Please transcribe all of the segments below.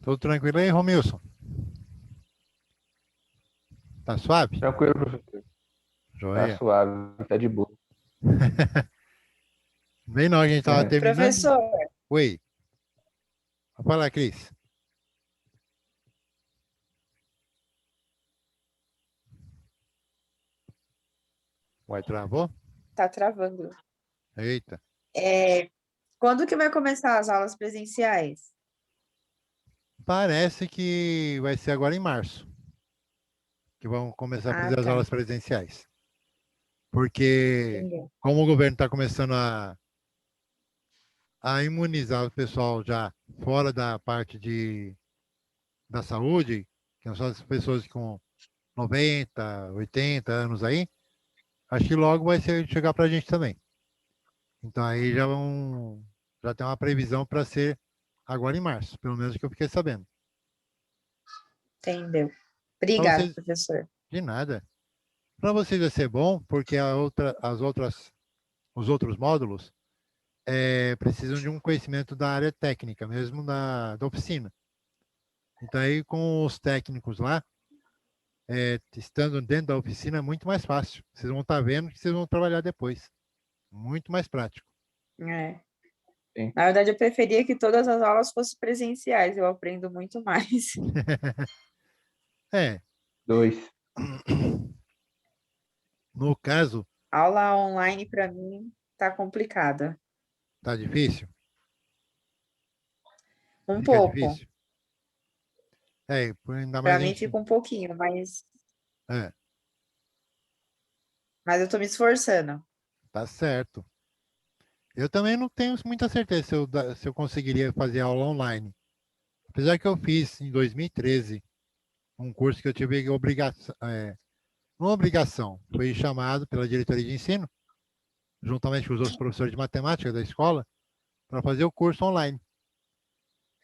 Tudo tranquilo aí, Romilson? Tá suave? Tranquilo, professor. Tá Joia. suave, tá de boa. Bem na hora que a gente tava terminando. Professor, Oi, fala lá, Cris. Uai, travou? tá travando. Eita. É, quando que vai começar as aulas presenciais? Parece que vai ser agora em março que vão começar a Ah, fazer as tá. aulas presenciais. Porque Entendeu? como o governo está começando a imunizar o pessoal já fora da parte da saúde, que são as pessoas com 90, 80 anos aí, acho que logo vai chegar para a gente também. Então aí já tem uma previsão para ser agora em março, pelo menos que eu fiquei sabendo. Entendeu. Para Obrigada, vocês, professor. de nada. Para vocês vai ser bom, porque os outros módulos precisam de um conhecimento da área técnica, mesmo da oficina. Então aí com os técnicos lá, estando dentro da oficina é muito mais fácil. Vocês vão estar vendo que vocês vão trabalhar depois. Muito mais prático. É. Sim. Na verdade, eu preferia que todas as aulas fossem presenciais, eu aprendo muito mais. É, Dois. no caso, Aula online, para mim, tá complicada. tá difícil? Um Fica pouco. difícil? Ainda mais Para a mim gente. fica um pouquinho, É, mas eu tô me esforçando. tá certo. Eu também não tenho muita certeza se eu conseguiria fazer aula online. Apesar que eu fiz em 2013 um curso que eu tive obrigação, uma obrigação, fui chamado pela diretoria de ensino, juntamente com os outros professores de matemática da escola, para fazer o curso online.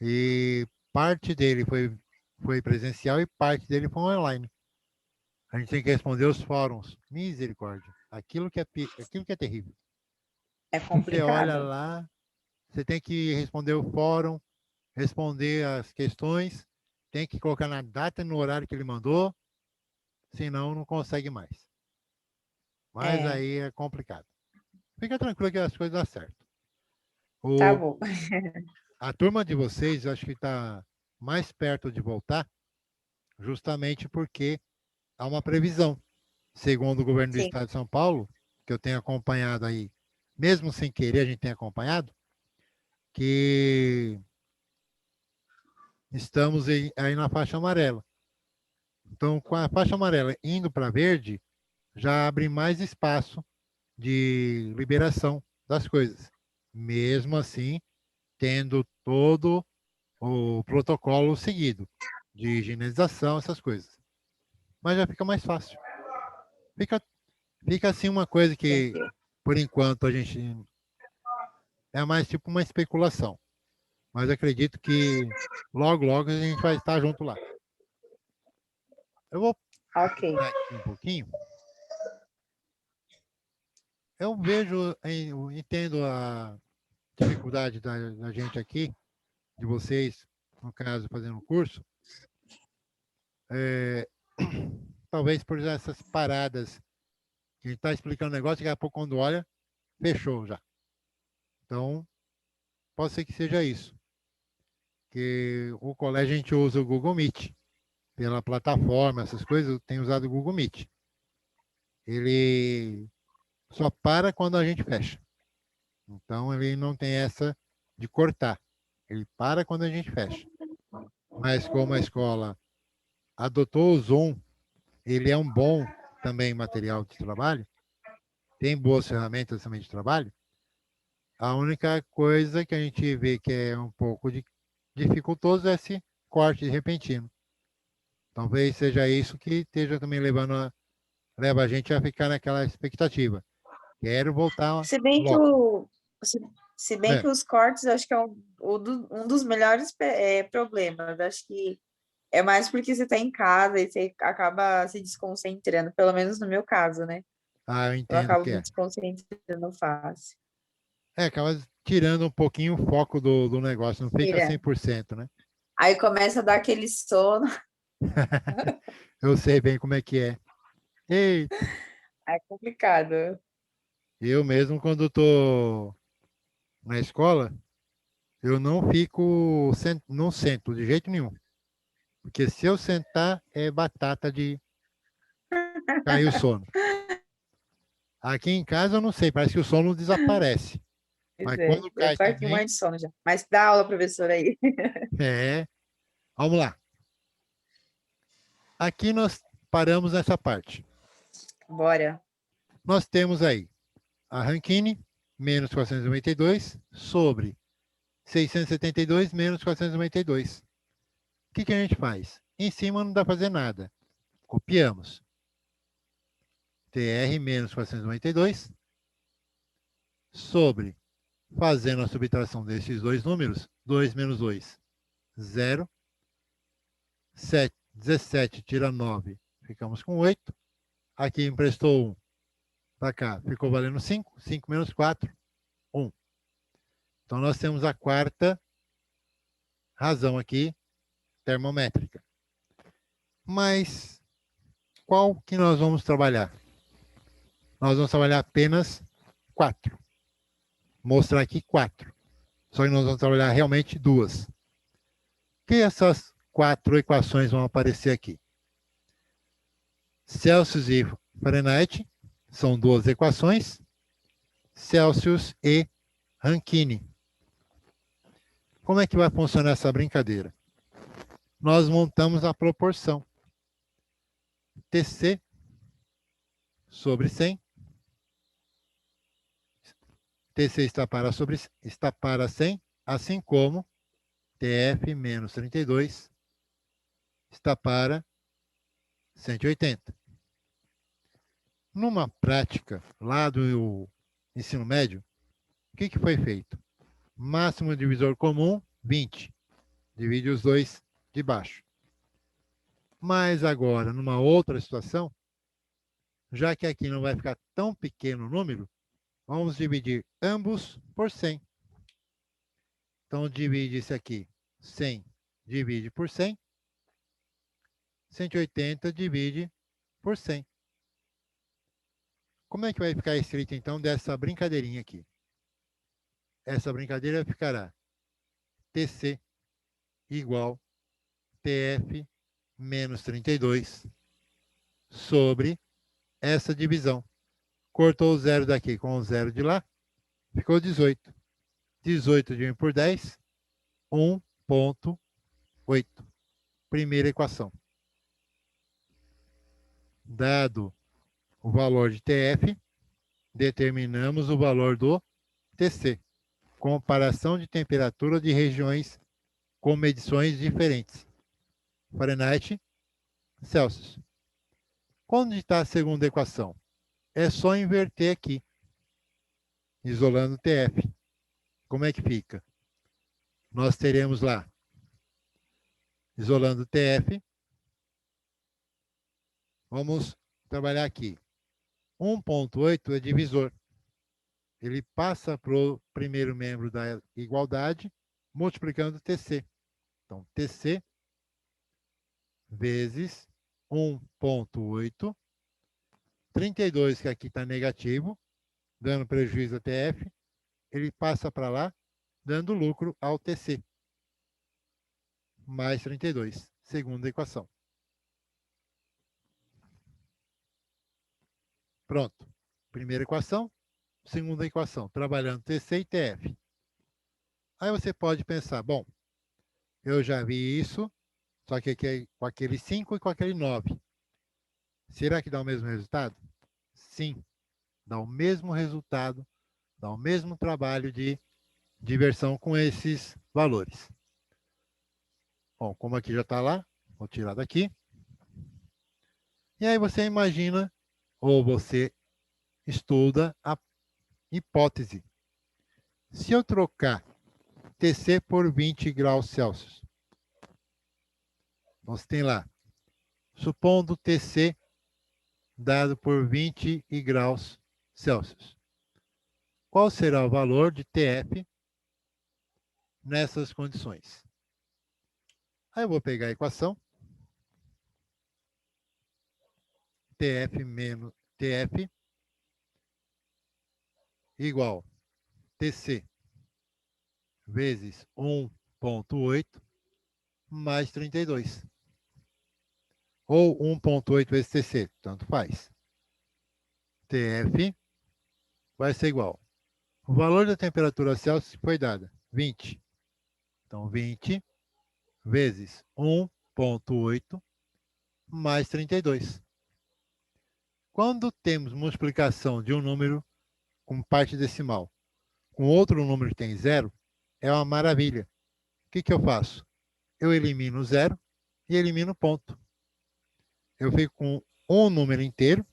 E parte dele foi presencial e parte dele foi online. A gente tem que responder os fóruns. Misericórdia. Aquilo que é terrível. É Você olha complicado. lá, você tem que responder o fórum, responder as questões, tem que colocar na data e no horário que ele mandou, senão não consegue mais. Mas É, aí é complicado. Fica tranquilo que as coisas dão certo. tá O, bom. a turma de vocês, eu acho que está mais perto de voltar, justamente porque há uma previsão, segundo o governo do Sim. estado de São Paulo, que eu tenho acompanhado aí, mesmo sem querer, a gente tem acompanhado, que estamos aí na faixa amarela. Então, com a faixa amarela indo para verde, já abre mais espaço de liberação das coisas. Mesmo assim, tendo todo o protocolo seguido de higienização, essas coisas. Mas já fica mais fácil. Fica, fica assim uma coisa que, Entendeu? por enquanto, a gente é mais tipo uma especulação. Mas acredito que logo, logo a gente vai estar junto lá. Eu vou Ok. parar aqui um pouquinho. Eu vejo, eu entendo a dificuldade da gente aqui, de vocês, no caso, fazendo o curso. É, talvez por essas paradas que a gente está explicando o negócio, daqui a pouco, quando olha, fechou já. Então, pode ser que seja isso. Que o colégio a gente usa o Google Meet. Pela plataforma, essas coisas, eu tenho usado o Google Meet. Ele só para quando a gente fecha. Então, ele não tem essa de cortar. Ele para quando a gente fecha. Mas como a escola adotou o Zoom, ele é um bom também material de trabalho, tem boas ferramentas também de trabalho. A única coisa que a gente vê que é um pouco dificultoso é esse corte repentino. Talvez seja isso que esteja também leva a gente a ficar naquela expectativa. Quero voltar Se bem que logo. se, se bem que É. os cortes, eu acho que é um dos melhores problemas. Acho que é mais porque você está em casa e você acaba se desconcentrando, pelo menos no meu caso, né? Ah, eu Eu entendo acabo que me é. desconcentrando fácil. Acaba tirando um pouquinho o foco do negócio, não fica Tira. 100%, né? Aí começa a dar aquele sono. Eu sei bem como é que é. Ei, É complicado. eu mesmo, quando estou na escola, eu não fico, não sento de jeito nenhum. Porque se eu sentar, é batata de cair o sono. Aqui em casa eu não sei, parece que o sono desaparece. Pois Mas é, quando eu cai tô aqui também, morrendo de sono já. Mas dá aula, professor, aí. é. Vamos lá. Aqui nós paramos nessa parte. Bora. Nós temos aí a Rankine, menos 492, sobre 672 menos 492. O que a gente faz? Em cima não dá para fazer nada. Copiamos. TR menos 492 sobre, fazendo a subtração desses dois números, 2 menos 2, 0. 17 tira 9, ficamos com 8. Aqui emprestou 1 para cá, ficou valendo 5. 5 menos 4, 1. Então nós temos a quarta razão aqui, termométrica. Mas qual que nós vamos trabalhar? Nós vamos trabalhar apenas 4. Mostrar aqui 4. Só que nós vamos trabalhar realmente 2. Que essas 4 equações vão aparecer aqui? Celsius e Fahrenheit são 2 equações. Celsius e Rankine. Como é que vai funcionar essa brincadeira? Nós montamos a proporção. TC sobre 100. TC está para 100, assim como TF menos 32 está para 180. Numa prática lá do ensino médio, o que foi feito? Máximo divisor comum, 20. Divide os dois de baixo. Mas agora, numa outra situação, já que aqui não vai ficar tão pequeno o número, vamos dividir ambos por 100. Então, divide isso aqui. 100 divide por 100. 180 divide por 100. Como é que vai ficar escrito, então, dessa brincadeirinha aqui? Essa brincadeira ficará TC igual TF menos 32 sobre essa divisão. Cortou o zero daqui com o zero de lá, ficou 18. 18 dividido por 10, 1,8. Primeira equação. Dado o valor de TF, determinamos o valor do TC. Comparação de temperatura de regiões com medições diferentes. Fahrenheit, Celsius. Quando está a segunda equação? É só inverter aqui, isolando TF. Como é que fica? Nós teremos lá, isolando TF, vamos trabalhar aqui. 1,8 é divisor. Ele passa para o primeiro membro da igualdade, multiplicando TC. Então, TC vezes 1,8. 32, que aqui está negativo, dando prejuízo ao TF. Ele passa para lá, dando lucro ao TC. Mais 32, segunda equação. Pronto. Primeira equação, segunda equação, trabalhando TC e TF. Aí você pode pensar, bom, eu já vi isso, só que aqui é com aquele 5 e com aquele 9. Será que dá o mesmo resultado? Sim, dá o mesmo resultado, dá o mesmo trabalho de diversão com esses valores. Bom, como aqui já está lá, vou tirar daqui. E aí você imagina, ou você estuda a hipótese. Se eu trocar TC por 20 graus Celsius, você tem lá, supondo TC dado por 20 graus Celsius. Qual será o valor de TF nessas condições? Aí eu vou pegar a equação. TF menos TF igual TC vezes 1,8 mais 32. Ou 1,8 vezes TC, tanto faz. TF vai ser igual. O valor da temperatura Celsius foi dada, 20. Então, 20 vezes 1,8 mais 32. Quando temos multiplicação de um número com parte decimal com outro número que tem zero, é uma maravilha. O que eu faço? Eu elimino o zero e elimino o ponto. Eu fico com um número inteiro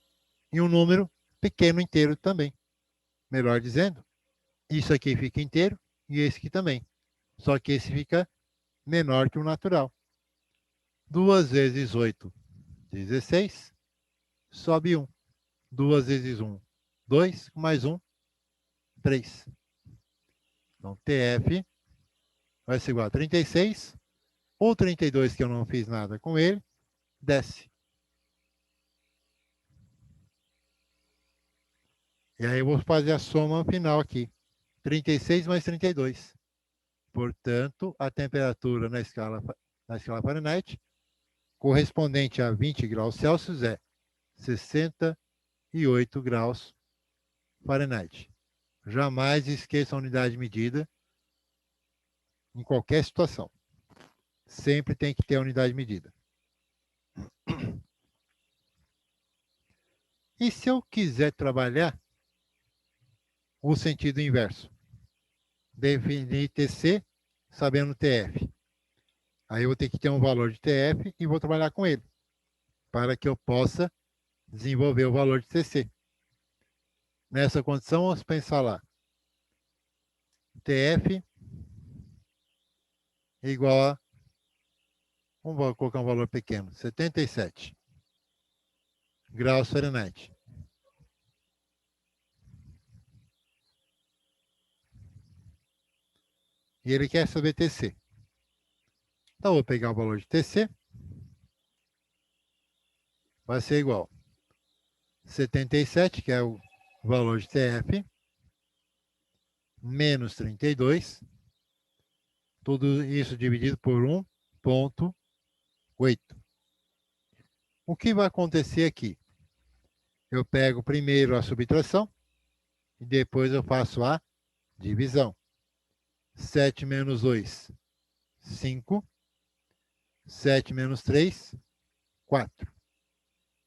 e um número pequeno inteiro também. Melhor dizendo, isso aqui fica inteiro e esse aqui também. Só que esse fica menor que o natural. 2 vezes 8, 16. Sobe 1. 2 vezes 1, 2. Mais 1, 3. Então, TF vai ser igual a 36. O 32, que eu não fiz nada com ele, desce. E aí eu vou fazer a soma final aqui. 36 mais 32. Portanto, a temperatura na escala Fahrenheit, correspondente a 20 graus Celsius, é 68 graus Fahrenheit. Jamais esqueça a unidade de medida em qualquer situação. Sempre tem que ter a unidade de medida. E se eu quiser trabalhar o sentido inverso? Definir TC sabendo TF. Aí eu vou ter que ter um valor de TF e vou trabalhar com ele, para que eu possa desenvolver o valor de TC. Nessa condição, vamos pensar lá. TF igual a, vamos colocar um valor pequeno, 77 graus Fahrenheit. E ele quer saber TC. Então, eu vou pegar o valor de TC. Vai ser igual 77, que é o valor de TF, menos 32. Tudo isso dividido por 1,8. O que vai acontecer aqui? Eu pego primeiro a subtração e depois eu faço a divisão. 7 menos 2, 5. 7 menos 3, 4.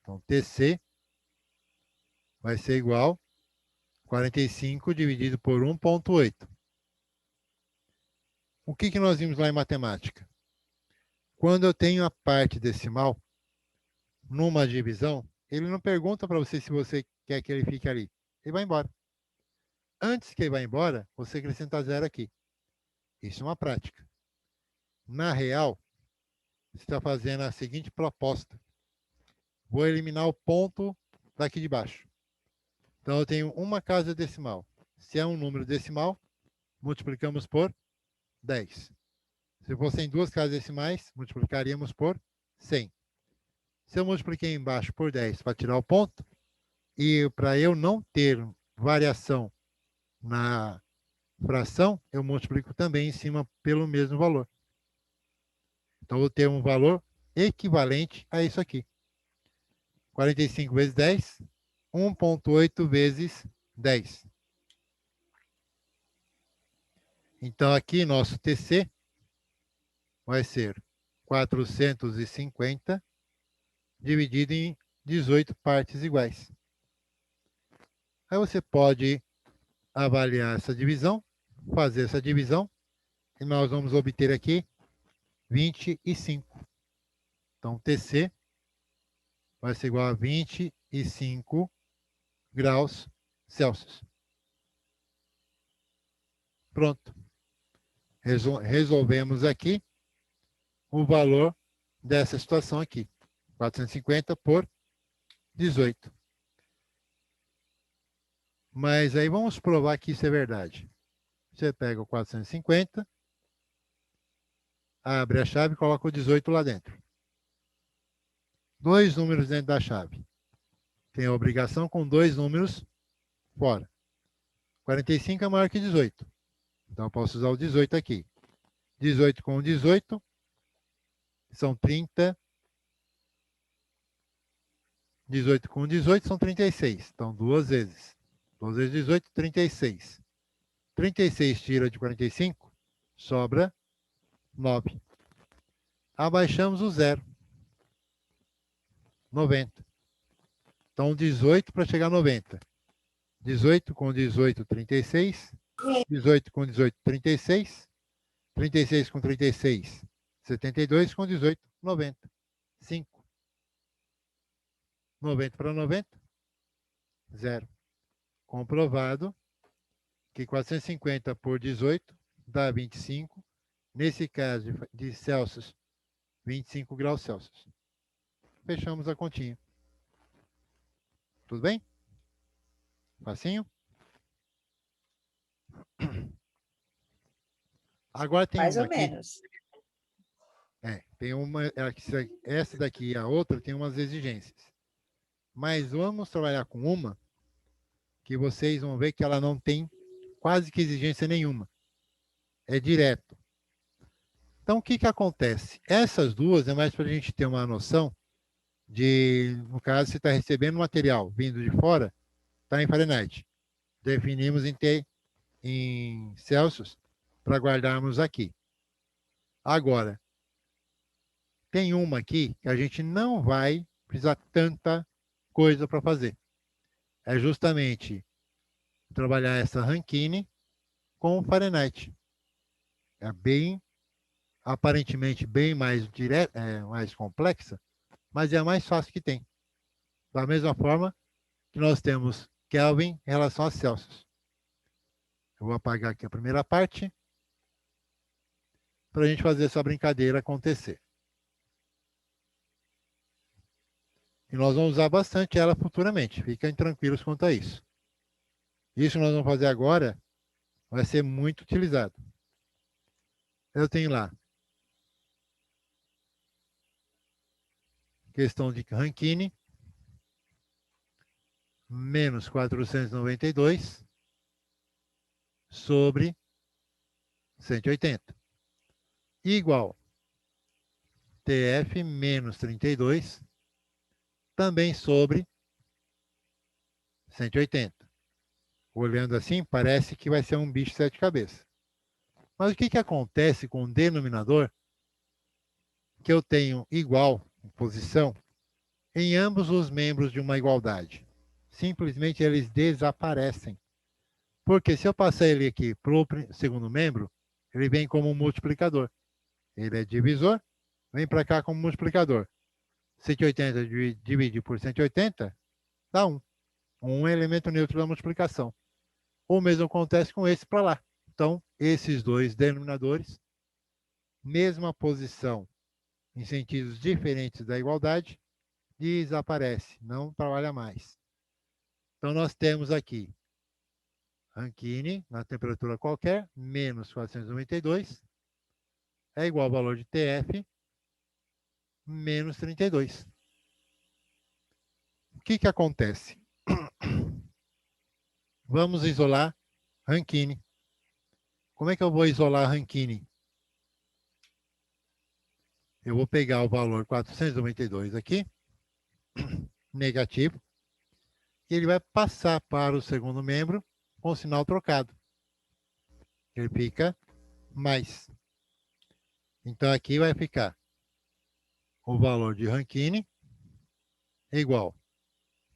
Então, TC vai ser igual a 45 dividido por 1,8. O que nós vimos lá em matemática? Quando eu tenho a parte decimal numa divisão, ele não pergunta para você se você quer que ele fique ali. Ele vai embora. Antes que ele vá embora, você acrescenta zero aqui. Isso é uma prática. Na real, você está fazendo a seguinte proposta. Vou eliminar o ponto daqui de baixo. Então, eu tenho uma casa decimal. Se é um número decimal, multiplicamos por 10. Se fossem duas casas decimais, multiplicaríamos por 100. Se eu multipliquei embaixo por 10 para tirar o ponto, e para eu não ter variação na fração, eu multiplico também em cima pelo mesmo valor. Então, eu vou ter um valor equivalente a isso aqui. 45 vezes 10, 1,8 vezes 10. Então, aqui nosso TC vai ser 450 dividido em 18 partes iguais. Aí você pode avaliar essa divisão, fazer essa divisão, e nós vamos obter aqui 25. Então, TC vai ser igual a 25 graus Celsius. Pronto. Resolvemos aqui o valor dessa situação aqui. 450 por 18. Mas aí vamos provar que isso é verdade. Você pega o 450, abre a chave e coloca o 18 lá dentro. 2 números dentro da chave. Tem a obrigação com 2 números fora. 45 é maior que 18. Então, eu posso usar o 18 aqui. 18 com 18 são 30. 18 com 18 são 36. Então, 2 vezes. 2 vezes 18, 36. 36 tira de 45, sobra 9. Abaixamos o 0. 90. Então, 18 para chegar a 90. 18 com 18, 36. 18 com 18, 36. 36 com 36, 72 com 18, 90. 5. 90 para 90, 0. Comprovado que 450 por 18 dá 25. Nesse caso de Celsius, 25 graus Celsius. Fechamos a continha. Tudo bem? Facinho? Agora tem Mais uma ou aqui. menos. Tem uma. Essa daqui e a outra tem umas exigências. Mas vamos trabalhar com uma que vocês vão ver que ela não tem quase que exigência nenhuma. É direto. Então, o que acontece? Essas duas é mais para a gente ter uma noção de, no caso, você está recebendo material vindo de fora, está em Fahrenheit. Definimos em Celsius para guardarmos aqui. Agora, tem uma aqui que a gente não vai precisar tanta coisa para fazer. É justamente trabalhar essa Rankine com Fahrenheit. É aparentemente bem mais mais complexa, mas é a mais fácil que tem. Da mesma forma que nós temos Kelvin em relação a Celsius. Eu vou apagar aqui a primeira parte para a gente fazer essa brincadeira acontecer. E nós vamos usar bastante ela futuramente. Fiquem tranquilos quanto a isso. Isso que nós vamos fazer agora vai ser muito utilizado. Eu tenho lá questão de Rankine, menos 492 sobre 180. Igual TF menos 32, também sobre 180. Olhando assim, parece que vai ser um bicho de 7 cabeças. Mas o que acontece com o denominador? Que eu tenho igual em posição em ambos os membros de uma igualdade. Simplesmente eles desaparecem. Porque se eu passar ele aqui para o segundo membro, ele vem como um multiplicador. Ele é divisor, vem para cá como multiplicador. 180 dividido por 180 dá 1. 1 é elemento neutro da multiplicação. O mesmo acontece com esse para lá. Então, esses dois denominadores, mesma posição em sentidos diferentes da igualdade, desaparece, não trabalha mais. Então, nós temos aqui Rankine, na temperatura qualquer, menos 492, é igual ao valor de TF, menos 32. O que acontece? Vamos isolar Rankine. Como é que eu vou isolar Rankine? Eu vou pegar o valor 492 aqui, negativo, e ele vai passar para o segundo membro com o sinal trocado. Ele fica mais. Então, aqui vai ficar o valor de Rankine igual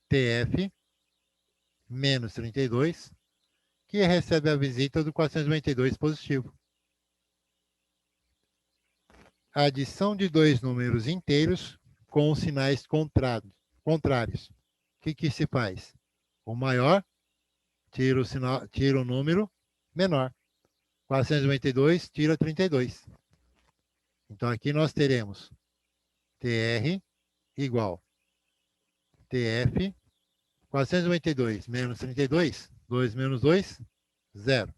TF menos 32, que recebe a visita do 492 positivo. A adição de dois números inteiros com sinais contrários. O que se faz? O maior tira o número menor. 492 tira 32. Então, aqui nós teremos TR igual TF 492 menos 32, 2 menos 2, 0.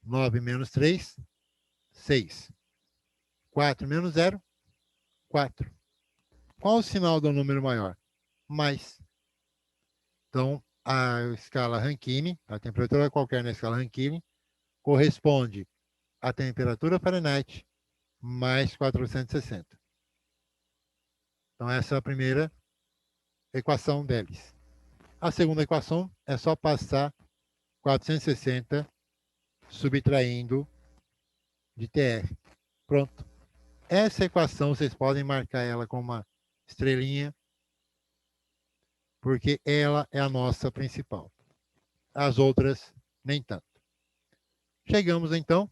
9 menos 3, 6. 4 menos 0, 4. Qual o sinal do número maior? Mais. Então, a escala Rankine, a temperatura qualquer na escala Rankine, corresponde à temperatura Fahrenheit mais 460. Então, essa é a primeira equação deles. A segunda equação é só passar 460 subtraindo de TR. Pronto. Essa equação, vocês podem marcar ela com uma estrelinha, porque ela é a nossa principal. As outras, nem tanto. Chegamos, então,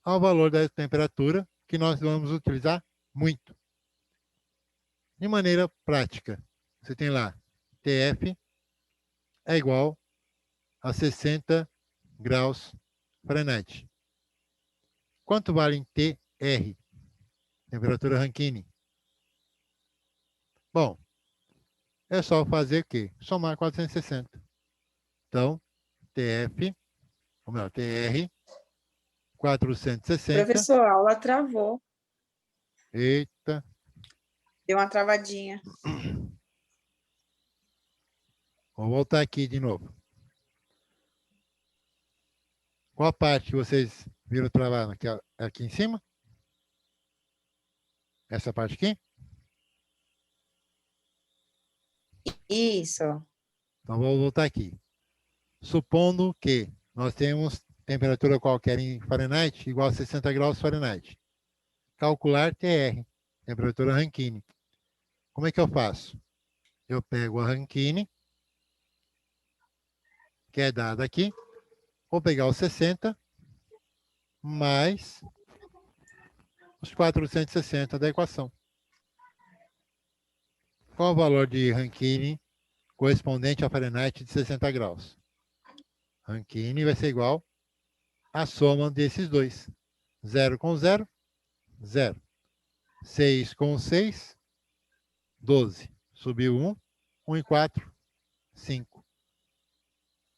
ao valor da temperatura, que nós vamos utilizar muito. De maneira prática, você tem lá, TF é igual a 60 graus Fahrenheit. Quanto vale em TR? Temperatura Rankine. Bom, é só fazer o quê? Somar 460. Então, TF, ou melhor, TR, 460. Professor, a aula travou. Eita. Deu uma travadinha. Vou voltar aqui de novo. Qual a parte que vocês viram travar aqui em cima? Essa parte aqui? Isso. Então, vou voltar aqui. Supondo que nós temos temperatura qualquer em Fahrenheit igual a 60 graus Fahrenheit. Calcular TR, temperatura Rankine. Como é que eu faço? Eu pego a Rankine, que é dada aqui, vou pegar os 60 mais os 460 da equação. Qual o valor de Rankine correspondente a Fahrenheit de 60 graus? Rankine vai ser igual à soma desses dois. 0 com 0, 0. 6 com 6, 12. Subiu 1, 1 e 4, 5.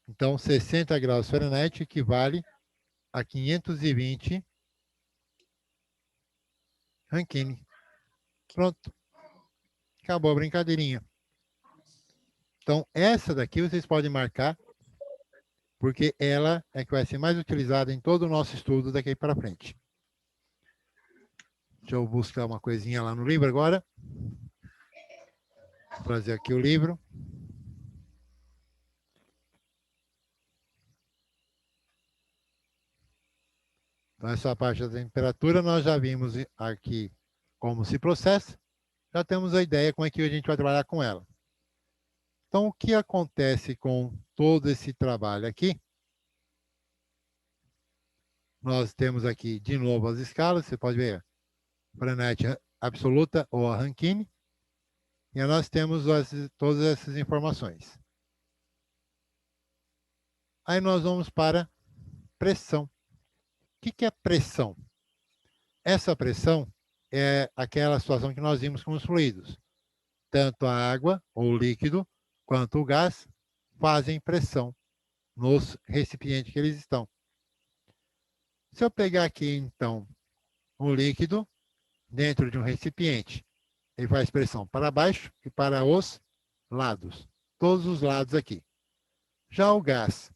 Então, 60 graus Fahrenheit equivale a 520 Rankine. Pronto. Acabou a brincadeirinha. Então, essa daqui vocês podem marcar, porque ela é que vai ser mais utilizada em todo o nosso estudo daqui para frente. Deixa eu buscar uma coisinha lá no livro agora. Vou trazer aqui o livro. Então, essa parte da temperatura nós já vimos aqui como se processa. Já temos a ideia como é que a gente vai trabalhar com ela. Então, o que acontece com todo esse trabalho aqui? Nós temos aqui, de novo, as escalas. Você pode ver Fahrenheit absoluta ou a Rankine. E nós temos todas essas informações. Aí nós vamos para pressão. O que é pressão? Essa pressão é aquela situação que nós vimos com os fluidos. Tanto a água, ou líquido, quanto o gás fazem pressão nos recipientes que eles estão. Se eu pegar aqui, então, um líquido dentro de um recipiente, ele faz pressão para baixo e para os lados. Todos os lados aqui. Já o gás,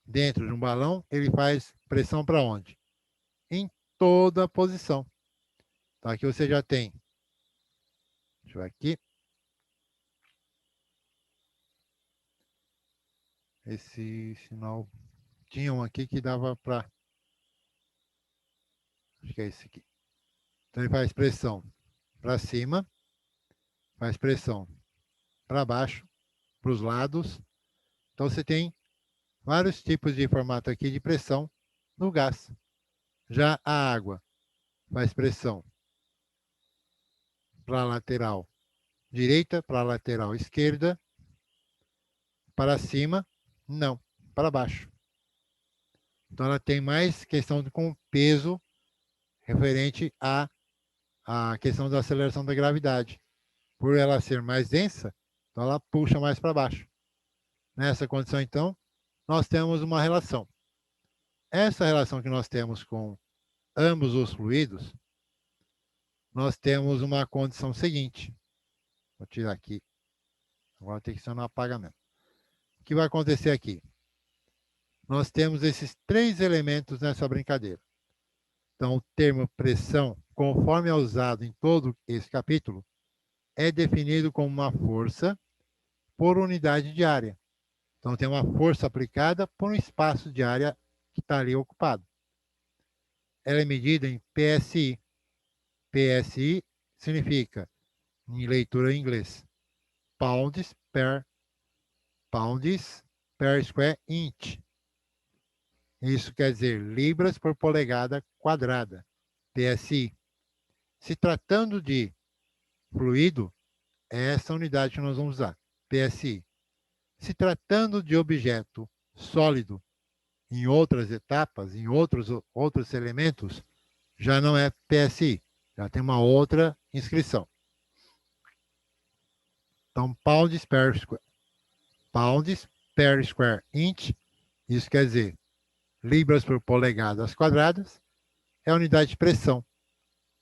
dentro de um balão, ele faz pressão para onde? Em toda a posição. Então, aqui você já tem. Deixa eu ver aqui. Esse sinal. Tinha um aqui que dava para. Acho que é esse aqui. Então, ele faz pressão para cima, faz pressão para baixo, para os lados. Então, você tem vários tipos de formato aqui de pressão no gás. Já a água faz pressão para a lateral direita, para a lateral esquerda, para cima, não, para baixo. Então, ela tem mais questão com peso referente à questão da aceleração da gravidade. Por ela ser mais densa, então ela puxa mais para baixo. Nessa condição, então, nós temos uma relação. Essa relação que nós temos com ambos os fluidos nós temos uma condição seguinte. Vou tirar aqui. Agora tem que ser no apagamento. O que vai acontecer aqui? Nós temos esses 3 elementos nessa brincadeira. Então, o termo pressão, conforme é usado em todo esse capítulo, é definido como uma força por unidade de área. Então, tem uma força aplicada por um espaço de área que está ali ocupado. Ela é medida em PSI. PSI significa, em leitura em inglês, pounds per square inch. Isso quer dizer libras por polegada quadrada, PSI. Se tratando de fluido, é essa unidade que nós vamos usar, PSI. Se tratando de objeto sólido, em outras etapas, em outros elementos, já não é PSI, já tem uma outra inscrição. Então, pounds per square inch, isso quer dizer libras por polegadas quadradas, é a unidade de pressão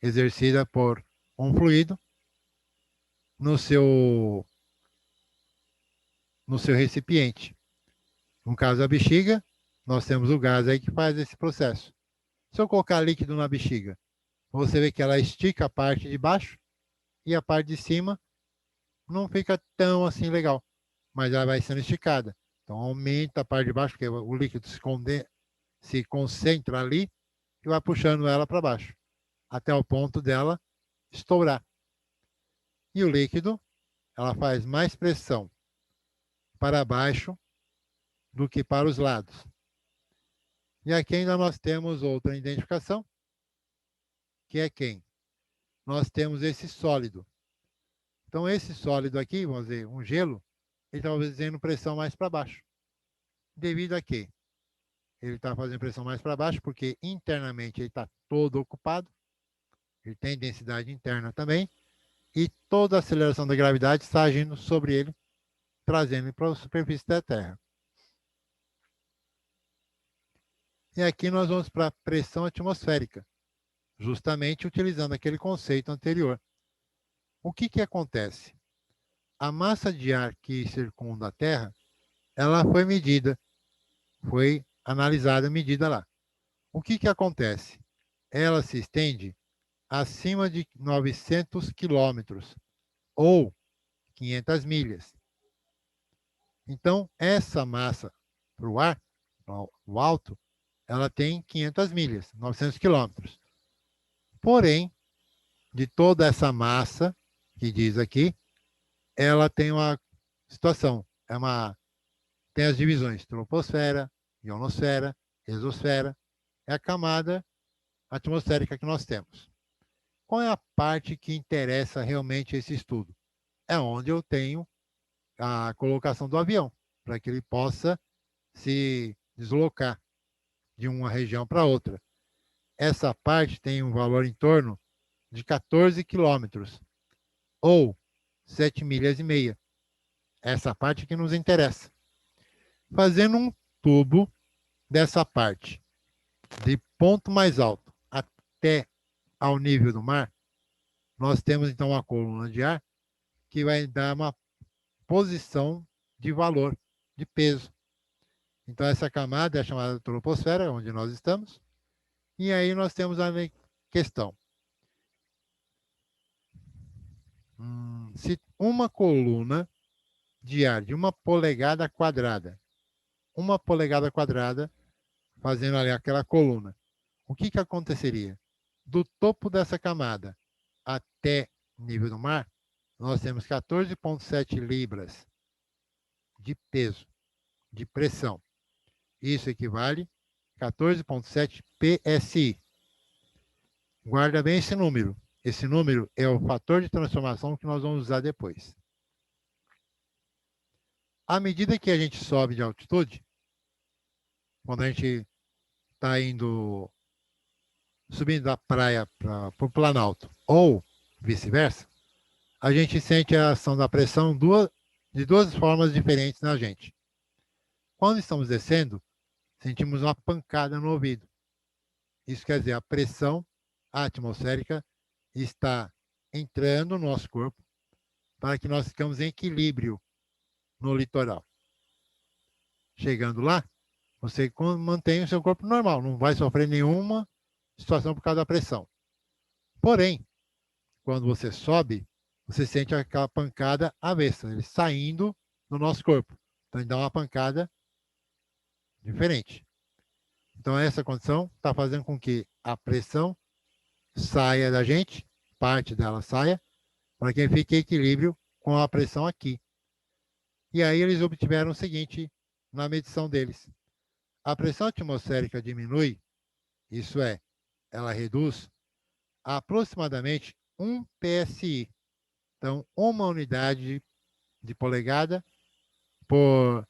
exercida por um fluido no seu recipiente. No caso da bexiga, nós temos o gás aí que faz esse processo. Se eu colocar líquido na bexiga, você vê que ela estica a parte de baixo e a parte de cima não fica tão assim legal, mas ela vai sendo esticada. Então aumenta a parte de baixo, porque o líquido se concentra ali e vai puxando ela para baixo, até o ponto dela estourar. E o líquido, ela faz mais pressão para baixo do que para os lados. E aqui ainda nós temos outra identificação, que é quem? Nós temos esse sólido. Então, esse sólido aqui, vamos dizer, um gelo, ele está fazendo pressão mais para baixo. Devido a quê? Ele está fazendo pressão mais para baixo porque internamente ele está todo ocupado, ele tem densidade interna também, e toda a aceleração da gravidade está agindo sobre ele, trazendo ele para a superfície da Terra. E aqui nós vamos para a pressão atmosférica, justamente utilizando aquele conceito anterior. O que acontece? A massa de ar que circunda a Terra, ela foi medida, foi analisada, medida lá. O que acontece? Ela se estende acima de 900 quilômetros, ou 500 milhas. Então, essa massa para o ar, o alto, ela tem 500 milhas, 900 quilômetros. Porém, de toda essa massa, que diz aqui, ela tem uma situação, tem as divisões, troposfera, ionosfera, exosfera, é a camada atmosférica que nós temos. Qual é a parte que interessa realmente esse estudo? É onde eu tenho a colocação do avião, para que ele possa se deslocar de uma região para outra. Essa parte tem um valor em torno de 14 quilômetros, ou 7 milhas e meia. Essa parte que nos interessa. Fazendo um tubo dessa parte, de ponto mais alto até ao nível do mar, nós temos então uma coluna de ar que vai dar uma posição de valor, de peso. Então essa camada é chamada troposfera, onde nós estamos, e aí nós temos a questão. Se uma coluna de ar de 1 polegada quadrada, 1 polegada quadrada, fazendo ali aquela coluna, o que aconteceria? Do topo dessa camada até o nível do mar, nós temos 14,7 libras de peso, de pressão. Isso equivale a 14,7 PSI. Guarda bem esse número. Esse número é o fator de transformação que nós vamos usar depois. À medida que a gente sobe de altitude, quando a gente está subindo da praia para o Planalto, ou vice-versa, a gente sente a ação da pressão de duas formas diferentes na gente. Quando estamos descendo, sentimos uma pancada no ouvido. Isso quer dizer, a pressão atmosférica está entrando no nosso corpo para que nós ficamos em equilíbrio no litoral. Chegando lá, você mantém o seu corpo normal, não vai sofrer nenhuma situação por causa da pressão. Porém, quando você sobe, você sente aquela pancada avessa, ele saindo do nosso corpo. Então, ele dá uma pancada diferente. Então, essa condição está fazendo com que a pressão saia da gente, parte dela saia, para que fique em equilíbrio com a pressão aqui. E aí eles obtiveram o seguinte na medição deles. A pressão atmosférica diminui, isso é, ela reduz aproximadamente 1 PSI. Então, uma unidade de polegada por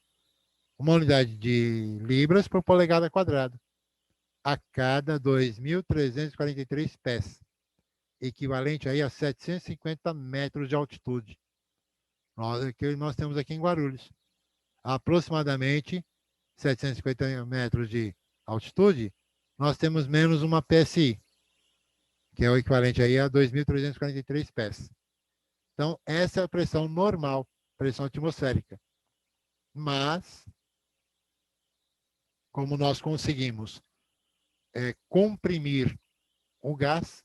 uma unidade de libras por polegada quadrada, a cada 2.343 pés, equivalente aí a 750 metros de altitude. Nós temos aqui em Guarulhos. Aproximadamente 750 metros de altitude, nós temos menos uma PSI, que é o equivalente aí a 2.343 pés. Então, essa é a pressão normal, pressão atmosférica. Mas, como nós conseguimos comprimir o gás,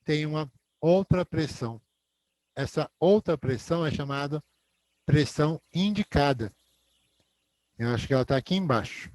tem uma outra pressão. Essa outra pressão é chamada pressão indicada. Eu acho que ela está aqui embaixo.